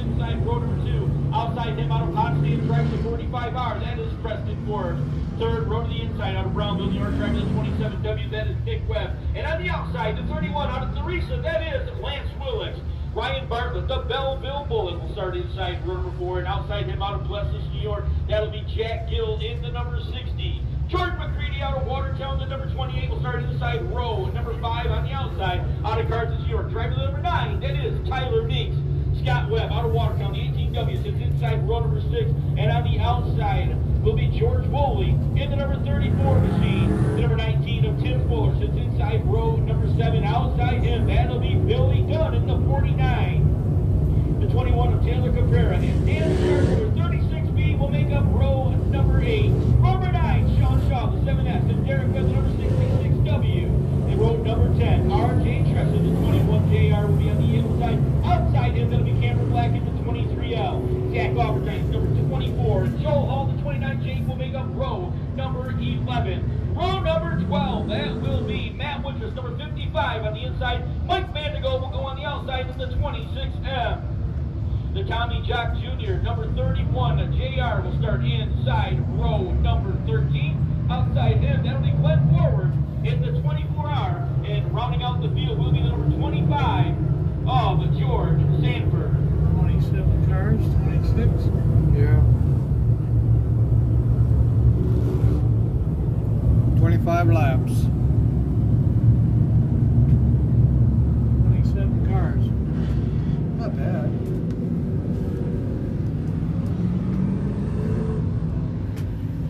inside row number 2. Outside him out of Potsdam, driving the 45R. That is Preston Forbes. Third, row to the inside out of Brownville, New York, driving the 27W. That is Nick Webb. And on the outside, the 31 out of Theresa. That is Lance Willix. Ryan Bartlett, the Belleville Bullet, will start inside row number 4. And outside him out of Plessis, New York, that'll be Jack Gill in the number 60. Jordan McCready out of Watertown, the number 28, will start inside row. Number 5 on the outside, out of Carthage, New York. Driving the number 9, that is Tyler Meeks. Scott Webb out of Watertown, the 18W, sits inside row number 6. And on the outside will be George Woolley in the number 34 machine. The number 19 of Tim Fuller sits inside row number 7. Outside him, that'll be Billy Dunn in the 49. The 21 of Taylor Cabrera. And Dan Sharper, 36B, will make up row number 8. Row number 9, Sean Shaw, the 7S, and Derek Webb, the number 66W. And row number 10, R.J. Tressa, the 21 JR, will be on the inside. Outside him, that'll be Cameron Black in the 23L. Zach Aubertine, number 24. Joel Hall, the 29 Jake, will make up row number 11. Row number 12, that will be Matt Winters, number 55 on the inside. Mike Vandergo will go on the outside in the 26M. The Tommy Jock Jr., number 31, JR, will start inside row number 13. Outside him, that'll be Glenn Forward in the 24R. And rounding out the field will be the number 25 of George Sanford. 27 cars, 26. Yeah. 25 laps. 27 cars. Not bad.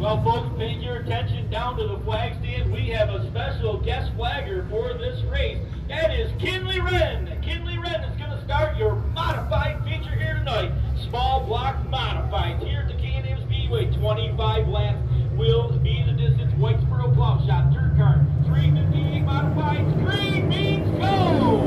Well, folks, pay your attention down to the flag stand. We have a special guest flagger for this race. That is Kinley Wren. Kinley Wren is going to start your modified feature here tonight. Small block modified here at the K&M Speedway. 25 laps will be the distance. Whitesboro plow shot, dirt car, 358 modified. Green means go!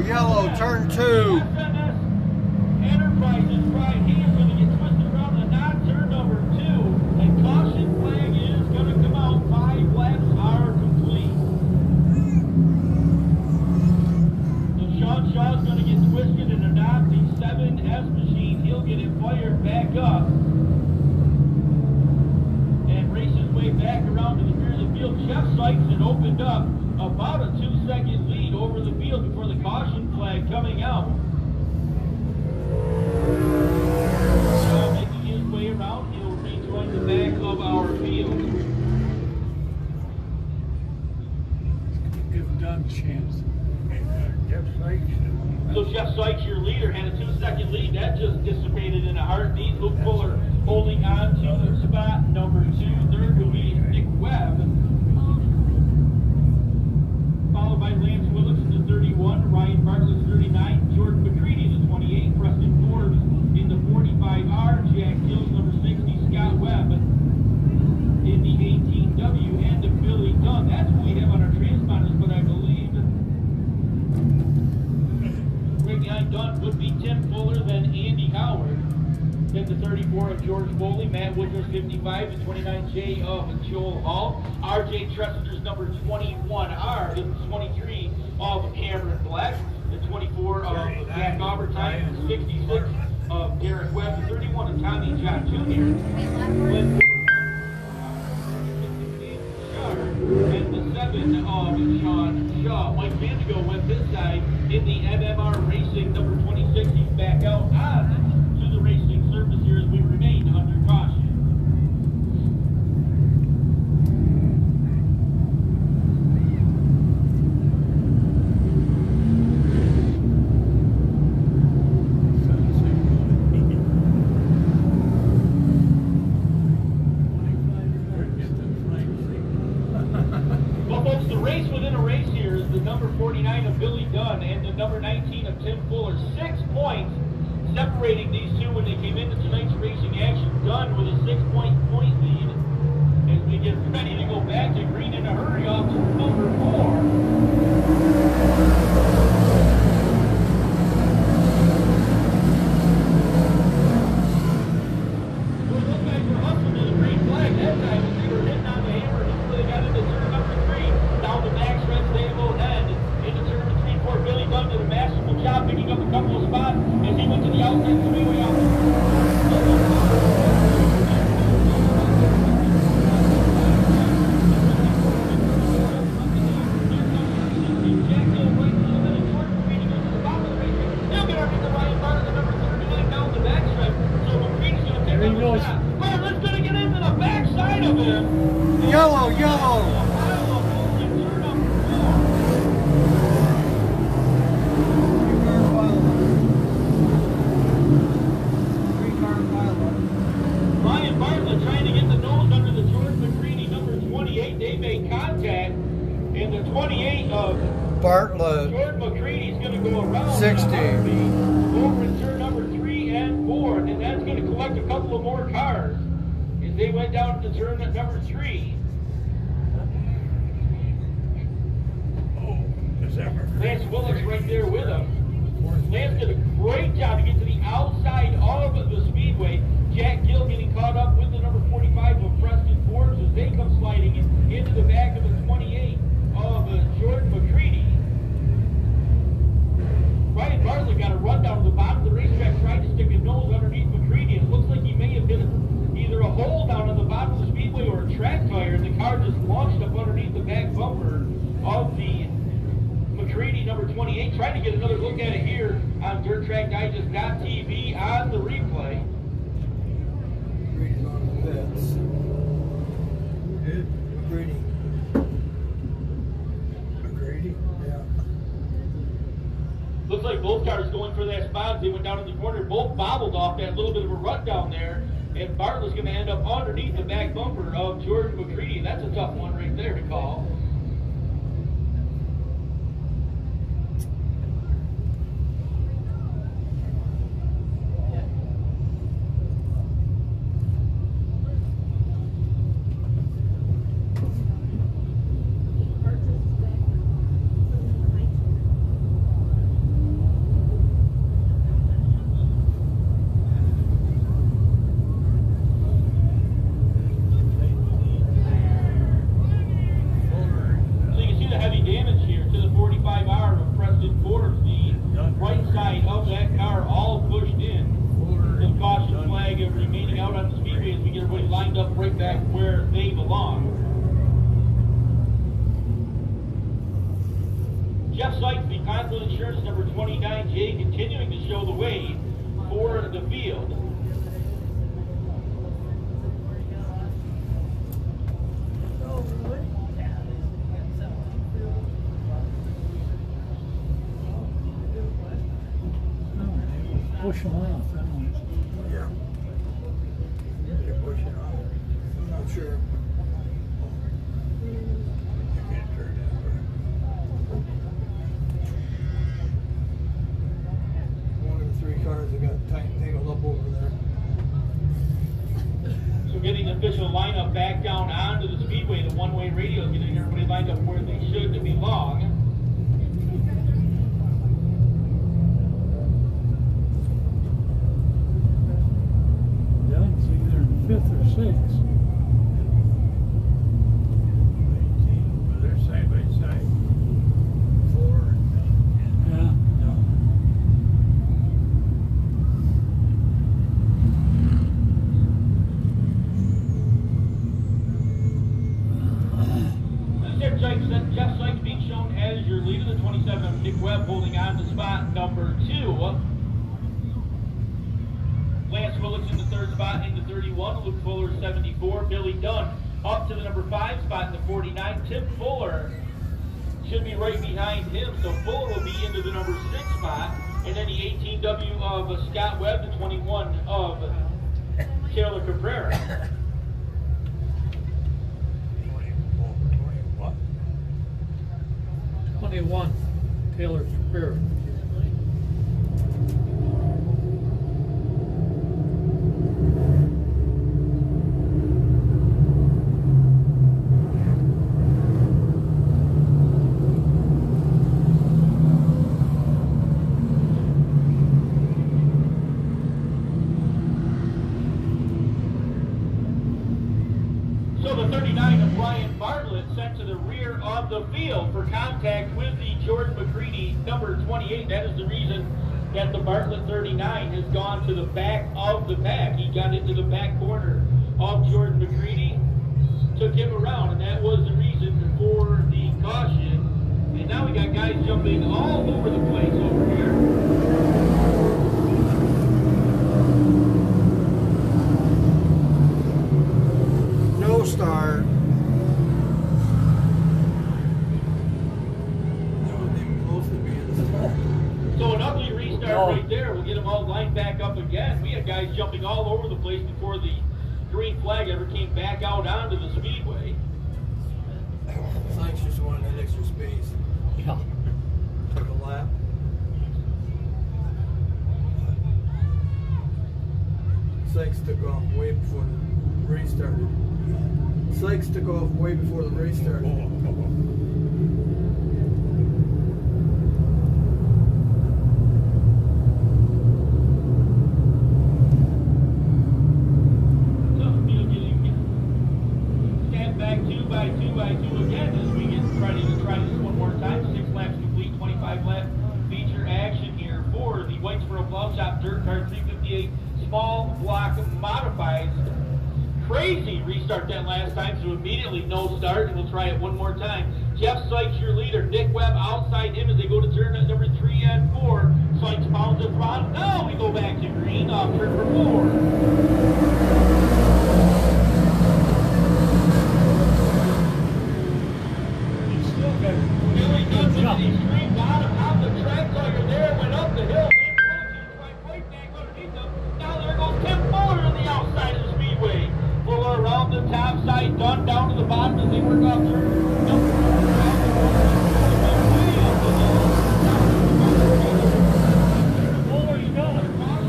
Yellow, turn 2. Enterprises right here going to get twisted around the knot, turn number 2. And caution flag is going to come out. 5 laps are complete. So Sean Shaw's going to get twisted in a knot. The 7S machine, he'll get it fired back up. And race his way back around to the rear of the field. Jeff Sykes had opened up about a 2-second lead over the field before the caution flag coming out. So making his way around, he'll rejoin the back of our field. Give Doug a chance. So Jeff Sykes, your leader, had a 2-second lead. That just dissipated in a Luke Fuller holding on to spot number 2. Third will be Nick Webb, followed by Lance Willis in the 31, Ryan Bartlett 39, Jordan McCready in the 28, Preston Forbes in the 45R, Jack Hills number 60, Scott Webb in the 18W, and the Billy Dunn. That's what we have on our transponders, but I believe right behind Dunn would be Tim Fuller, then Andy Howard, then the 34 of George Foley, Matt Woodruff 55, the 29J of Joel Hall, RJ Tressinger's number 21R, the 23 of Cameron Black, the 24 of Jack Aubertine, the 66 of Derek Webb, the 31 of Tommy John Jr., and the 7 of Sean Shaw. Mike Vanderbilt went this side in the MMR Racing number 26. He's back out on to the racing surface here as we remain under caution. The race within a race here is the number 49 of Billy Dunn and the number 19 of Tim Fuller. 6 points separating these two when they came into tonight's racing action. Dunn with a 6-point lead as we get ready to go back to green in a hurry off to number 4. Picking up a couple of spots as he went to the outside speedway out. He'll get underneath the Ryan Bartlett, the number 39 down the backstretch. So McCready's going to take up a shot. Well, let's going to get into the backside of him. Yellow, yellow. Ryan Bartlett trying to get the nose under the George McCready number 28. They made contact, and the 28 of Bartlett. George McCready is going to go around 60. over in turn number 3 and 4, and that's going to collect a couple of more cars as they went down to turn number 3. Lance Willis right there with him. Lance did a great job to get to the outside of the speedway. Jack Gill getting caught up with the number 45 of Preston Forbes as they come sliding into the back of the 28 of Jordan McCready. Ryan Bartlett got a run down to the bottom of the racetrack, tried to stick his nose underneath McCready, and it looks like he may have hit either a hole down on the bottom of the speedway or a track tire, and the car just launched up underneath the back bumper of the McCready number 28. Trying to get another look at it here on DirtTrackDigest.tv on the replay. McCready's on the pits. McCready. McCready? Yeah. Looks like both cars going for that spot. They went down in the corner, both bobbled off that little bit of a rut down there, and Bartlett's going to end up underneath the back bumper of George McCready. That's a tough one right there to call. Jeff Sykes, the Conklin Insurance number 29J, continuing to show the way for the field. Push them off. Yeah. back down onto the speedway. The one-way radio is getting everybody lined up where they should belong. Yeah, it's either in fifth or sixth. They're side by side. 4 and yeah. Jeff Sykes being shown as your leader, the 27 of Nick Webb holding on to spot number 2. Lance Willis in the 3rd spot in the 31, Luke Fuller 74, Billy Dunn up to the number 5 spot in the 49. Tim Fuller should be right behind him, so Fuller will be into the number 6 spot, and then the 18W of Scott Webb, the 21 of Taylor Cabrera. 21, Taylor Cabrera. So the 39 of Brian Bartlett sent to the rear of the field for contact with the Jordan McCready number 28. That is the reason that the Bartlett 39 has gone to the back of the pack. He got into the back corner of Jordan McCready, took him around, and that was the reason for the caution. And now we got guys jumping all over the place over here. No start. So an ugly restart right there. We'll get them all lined back up again. We had guys jumping all over the place before the green flag ever came back out onto the speedway. Sykes just wanted that extra space. Yeah. Took a lap. Sykes took off way before the race started. Sykes took off way before the race started. Stand back 2 by 2 by 2 again as we get ready to try this one more time. 6 laps complete, 25 lap feature action here for the Whitesboro Plow Shop Dirt Car 358 small block modifieds. Crazy restart that last time, so immediately no start, and we'll try it one more time. Jeff Sykes, your leader. Nick Webb outside him as they go to turn at number 3 and 4. Sykes pounds the throttle. Now we go back to green off turn for 4. Billy Dunn to the extreme bottom of the track. So you're there, went up the hill. Right back underneath them. Now there goes Tim Fuller on the outside of the speedway. Fuller around the top side, Dunn down to the bottom as they work off turn.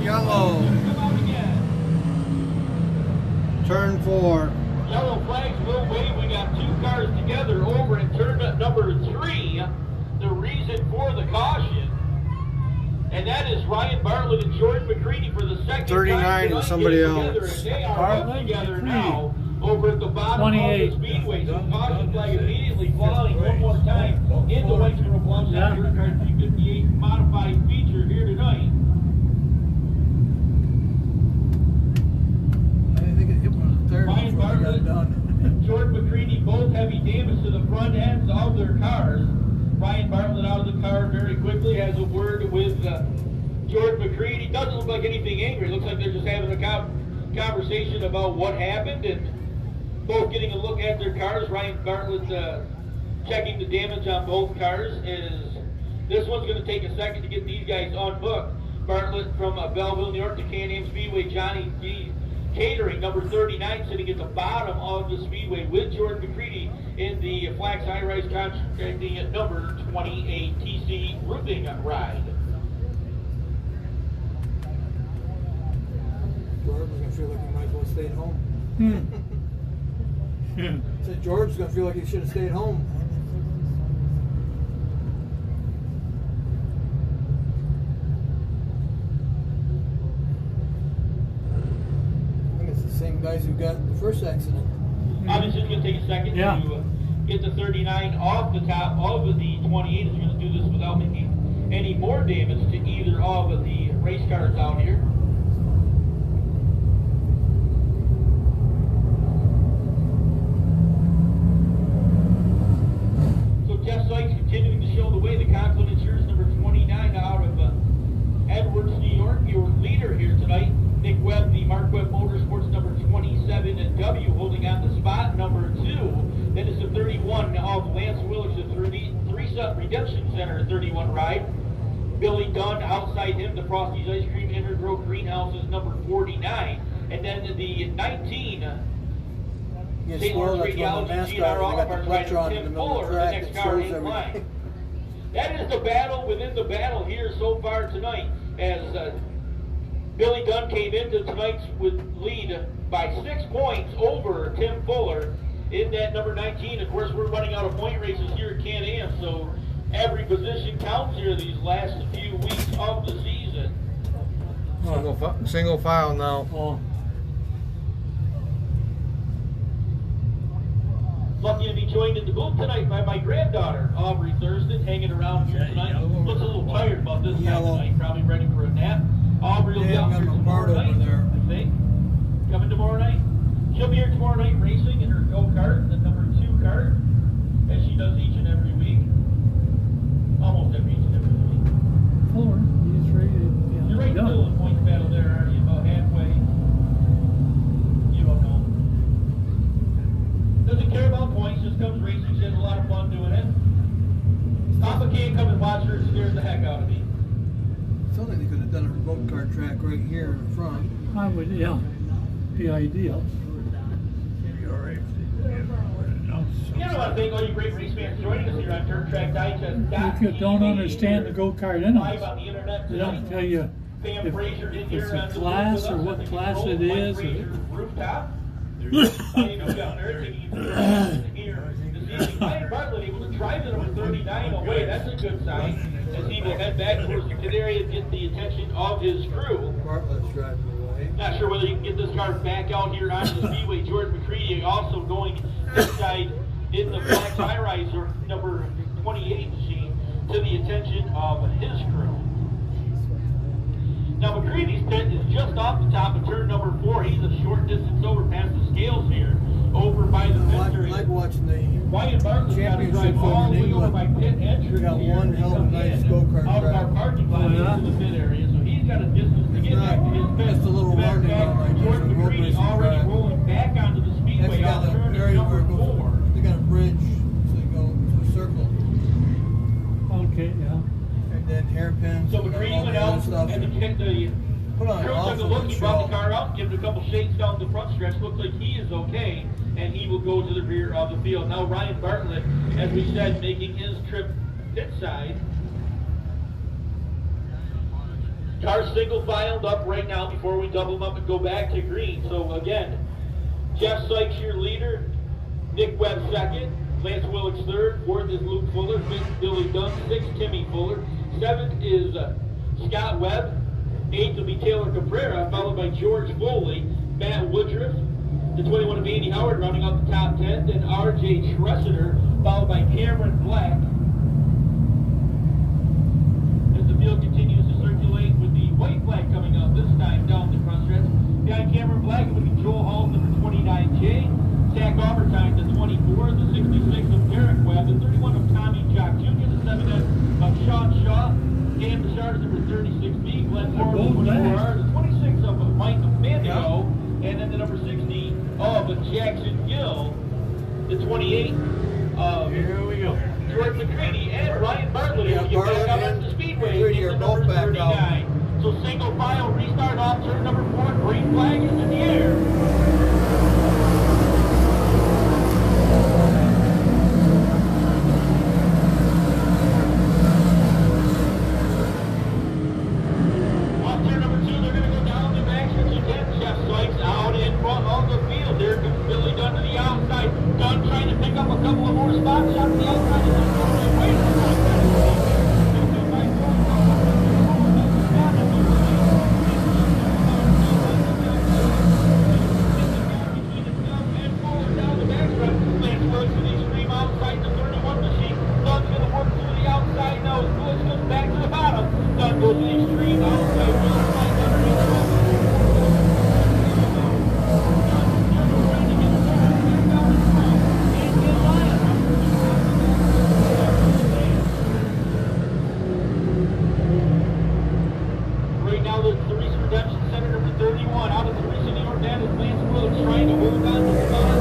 Yellow. Turn 4. Yellow flags will wave. We got 2 cars together over in turn number 3. The reason for the caution, and that is Ryan Bartlett and Jordan McCready for the second 39 time and somebody together, else. and they are Bartlett, up together McCready. now over at the bottom 28. of the speedway. So caution flag immediately flying one more time in the Whitesboro Plow Shop Dirt Car 358 modified feature here tonight. I didn't think it hit one of the third Ryan before we got Bartlett it done. and Jordan McCready both heavy damage to the front ends of their cars. Ryan Bartlett out of the car very quickly, has a word with Jordan McCready. Doesn't look like anything angry. Looks like they're just having a conversation about what happened, and both getting a look at their cars. Ryan Bartlett checking the damage on both cars. This one's going to take a second to get these guys unhooked. Bartlett from Belleville, New York to Can-Am Speedway. Johnny D. Catering, number 39, sitting at the bottom of the speedway with Jordan McCready in the Flax High Rise contracting at number 28 TC roofing ride. Jordan was going to feel like he might as well stay at home. Said George's gonna feel like he should have stayed home. I think it's the same guys who got the first accident. Obviously, it's going to take a second Yeah. to get the 39 off the top of the 28. It's going to do this without making any more damage to either of the race cars out here. So Jeff Sykes continuing to show the way. The Conklin Insurance number 29 out of Edwards, New York. Your leader here tonight, Nick Webb, the Mark Webb Motorsports number 27 and W, holding on to spot number 2. Then it's the 31 of Lance Willis, the three-set Redemption Center 31 ride. Billy Dunn outside him, the Frosty's Ice Cream Intergrowth Greenhouse is number 49. And then the 19, Yes, St. well, Lawrence that's one of the Radiology GR mascots. They got the Autoparts plectron rider in the Tim middle of Fuller, the the track next that car shows in line. everything. That is the battle within the battle here so far tonight, as Billy Dunn came into tonight's lead by 6 points over Tim Fuller in that number 19. Of course, we're running out of point races here at Can-Am, so every position counts here these last few weeks of the season. Single file now. Oh, Lucky to be joined in the booth tonight by my granddaughter, Aubrey Thurston, hanging around here tonight. Looks a little tired about this time Yellow. tonight, probably ready for a nap. Aubrey will be Yeah, out got here my tomorrow part over night, there. I think. Coming tomorrow night. She'll be here tomorrow night racing in her go-kart, the number 2 kart, as she does each and every week. Almost every each and every week. Fuller, he's rated. Yeah, You're right in the middle of the points battle there, aren't you? About halfway. You don't know. Doesn't care about points, just comes racing. She has a lot of fun doing it. Papa can't come and watch her, it scares the heck out of me. Sounds like they could have done a road car track right here in the front. I would, yeah, be ideal. You know, I think all you great race fans joining us here on Dirt Track Digest. If you don't understand the go-kart Live on innings, the internet they tonight. don't tell you Sam if Fraser in it's here a on the class booth or with what us. class Control it Mike is. Fraser's rooftop. How you doing down there? Taking you through here this evening. Ryan Bartlett able to drive the number 39 away. That's a good sign. As he will head back towards the pit area and get the attention of his crew. Bartlett's driving away. Not sure whether you can get this car back out here onto the speedway. George McCready also going inside in the black high riser number 28 machine to the attention of his crew. Now McCready's pit is just off the top of turn number 4. He's a short distance over past the scales here, over by the I pit area. like watching the Wyatt Bartlett's got to drive championships all over the in way over by England. pit entrance We got here one to hell of a come nice in go-kart out of our track. parking lot Oh, yeah? into the pit area. So he's got a distance to get back to his pit. Just a little As matter of learning fact, on like George this, road McCready racing already track. rolling back onto the That's speedway got out the turn area where number it goes. 4. They got a bridge, so you go to a circle, Okay, yeah. and then hairpins. So and McCready all went the other out stuff. and the Put on an crew took a awful look. good He brought the show. car out, gave it a couple shakes down the front stretch. Looks like he is okay, and he will go to the rear of the field. Now Ryan Bartlett, as we said, making his trip pit side. Car single filed up right now before we double them up and go back to green. So again, Jeff Sykes, your leader. Nick Webb second. Lance Willicks third. Fourth is Luke Fuller. Fifth, Billy Dunn. Sixth, Timmy Fuller. Seventh is Scott Webb. Eighth will be Taylor Cabrera, followed by George Foley, Matt Woodruff, the 21 of Andy Howard rounding out the top 10, then R.J. Tressiter, followed by Cameron Black. As the field continues to circulate with the white flag coming out this time down the front stretch. Behind Cameron Black, it would be Joel Hall, number 29J, Zach Aubertine, the 24, the 66 of Derek Webb, the 31 of Tommy Jock Jr., the 7 of Sean Shaw, Dan Bouchard, number 36B, Glenn Moore, the 24R, the 26 of Mike Mandio, and then the number 60 of Jackson Gill, the 28 of Here we go. George McCready, and Ryan Bartlett. Yeah, Able to get back Bartlett out and on the speedway. McCready in are the both number back out. 39. So single file restart off turn number 4. Green flag is in the air. Off turn number 2, they're going to go down the back stretch again. Jeff Sykes out in front of the field. There comes Billy Dunn to the outside. pick up a couple of more spots out to the outside. Wait a goes to the extreme outside. Right now, the Reese Redemption Center, number 31, out of the Reese in New York, that is Lance Williams trying to hold on to the ball.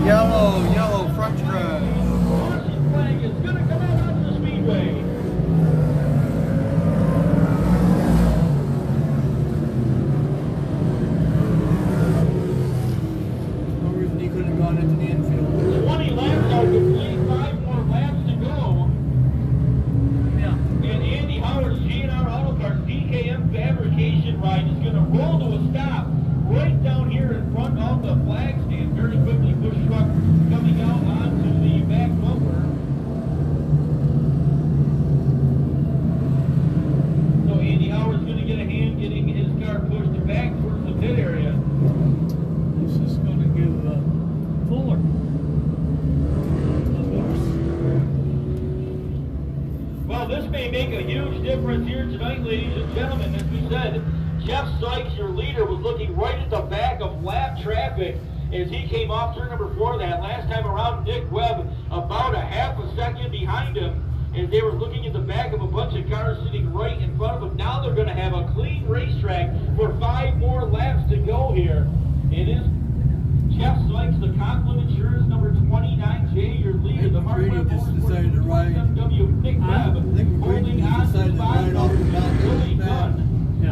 Yellow French fries. Washington flag is going to come out onto the speedway. No reason he couldn't have gone into the infield. 20 laps are complete, 5 more laps to go. This may make a huge difference here tonight, ladies and gentlemen. As we said, Jeff Sykes, your leader, was looking right at the back of lap traffic as he came off turn number 4 that last time around. Nick Webb about a half a second behind him as they were looking at the back of a bunch of cars sitting right in front of them. Now they're going to have a clean racetrack for 5 more laps to go here. It is Jeff Sykes, the Conklin Insurance number 29J, your leader. The Mark Webb just decided to ride. Nick Webb holding on to the spot. Billy Gunn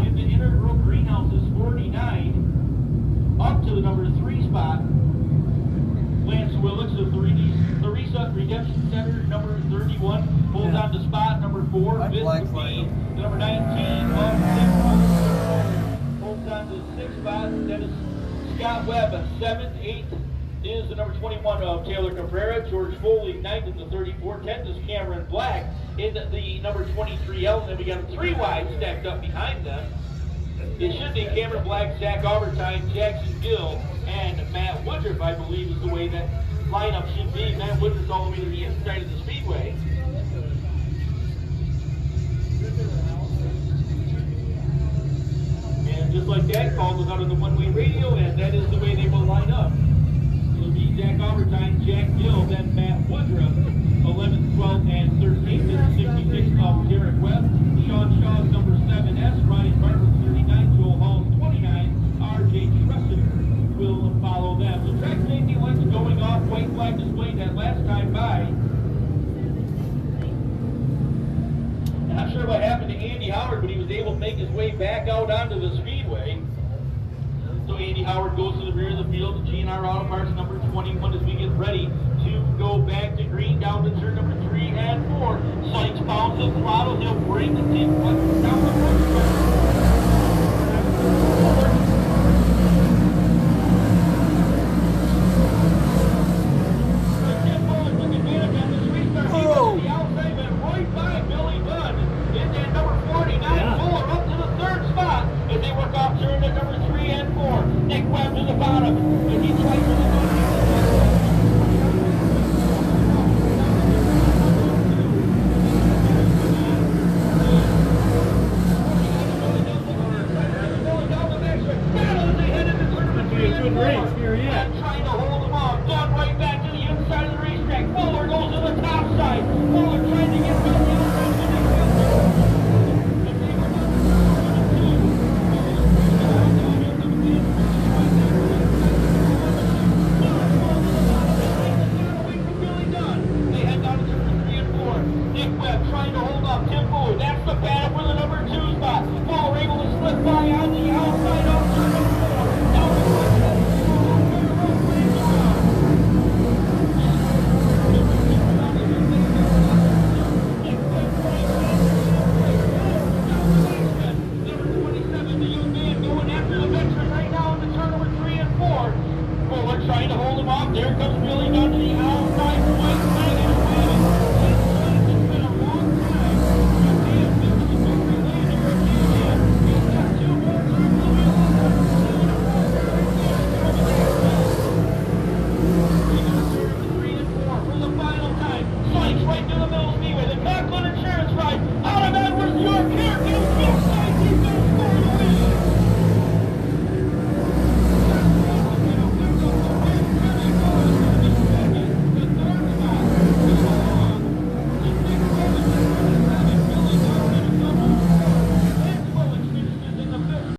in the integral greenhouse is 49. Up to the number 3 spot. Lance Willits of Theresa Redemption Center, number 31, holds on to spot number 4. Vince McGee, the number 19 holds on to 6 spots. That is Scott Webb, 7th. 8th is the number 21 of Taylor Cabrera. George Foley, 9th in the 34. 10th is Cameron Black in the number 23L. And then we got 3 wide stacked up behind them. It should be Cameron Black, Zach Aubertine, Jackson Gill, and Matt Woodruff, I believe, is the way that lineup should be. Matt Woodruff's all the way to the inside of the speedway. And just like that, call goes out on the one-way radio, and that is the way they will line up. It'll be Zach Aubertine, Jack Gill, then Matt Woodruff, 11th, 12th, and 13th. This is 66 of Derek Webb. Sean Shaw's number 7S, Ryan Bartlett, 39, Joel Hall's 29, RJ Tresser will follow them. So track safety lights going off, white flag displayed that last time by. Not sure what happened to Andy Howard, but he was able to make his way back out onto the speedway. So Andy Howard goes to the rear of the field. GNR Auto Parts number 21 as we get ready to go back to green down to turn number 3 and 4. Sykes pounds the throttle. He'll break the tip.